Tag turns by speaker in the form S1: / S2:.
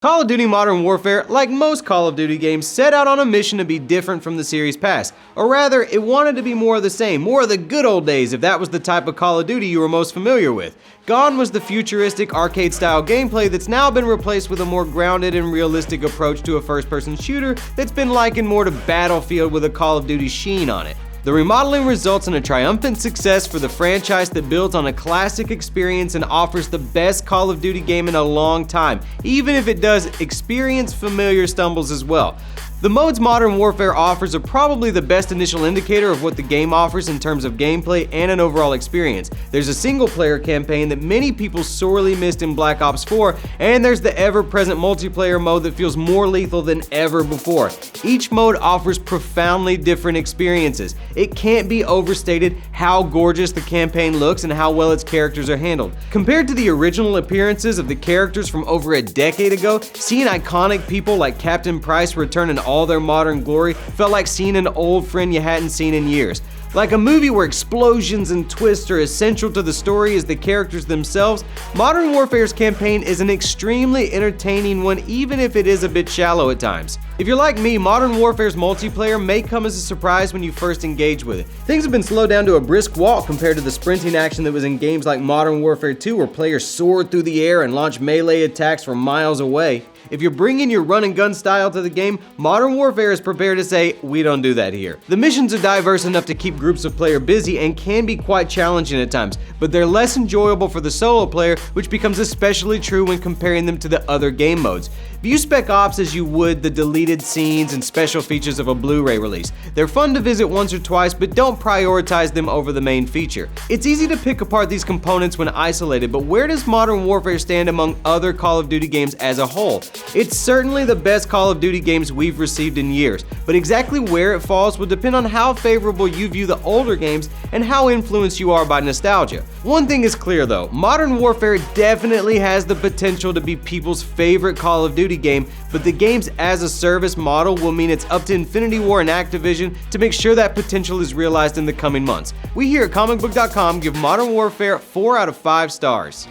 S1: Call of Duty Modern Warfare, like most Call of Duty games, set out on a mission to be different from the series past. Or rather, it wanted to be more of the same, more of the good old days if that was the type of Call of Duty you were most familiar with. Gone was the futuristic arcade-style gameplay that's now been replaced with a more grounded and realistic approach to a first-person shooter that's been likened more to Battlefield with a Call of Duty sheen on it. The remodeling results in a triumphant success for the franchise that builds on a classic experience and offers the best Call of Duty game in a long time, even if it does experience familiar stumbles as well. The modes Modern Warfare offers are probably the best initial indicator of what the game offers in terms of gameplay and an overall experience. There's a single-player campaign that many people sorely missed in Black Ops 4, and there's the ever-present multiplayer mode that feels more lethal than ever before. Each mode offers profoundly different experiences. It can't be overstated how gorgeous the campaign looks and how well its characters are handled. Compared to the original appearances of the characters from over a decade ago, seeing iconic people like Captain Price return in all their modern glory felt like seeing an old friend you hadn't seen in years. Like a movie where explosions and twists are as central to the story as the characters themselves, Modern Warfare's campaign is an extremely entertaining one, even if it is a bit shallow at times. If you're like me, Modern Warfare's multiplayer may come as a surprise when you first engage with it. Things have been slowed down to a brisk walk compared to the sprinting action that was in games like Modern Warfare 2, where players soared through the air and launched melee attacks from miles away. If you're bringing your run and gun style to the game, Modern Warfare is prepared to say, we don't do that here. The missions are diverse enough to keep groups of players busy and can be quite challenging at times, but they're less enjoyable for the solo player, which becomes especially true when comparing them to the other game modes. View Spec Ops as you would the deleted scenes and special features of a Blu-ray release. They're fun to visit once or twice, but don't prioritize them over the main feature. It's easy to pick apart these components when isolated, but where does Modern Warfare stand among other Call of Duty games as a whole? It's certainly the best Call of Duty games we've received in years, but exactly where it falls will depend on how favorable you view the older games and how influenced you are by nostalgia. One thing is clear though, Modern Warfare definitely has the potential to be people's favorite Call of Duty game, but the games as a service model will mean it's up to Infinity Ward and Activision to make sure that potential is realized in the coming months. We here at Comicbook.com give Modern Warfare 4 out of 5 stars.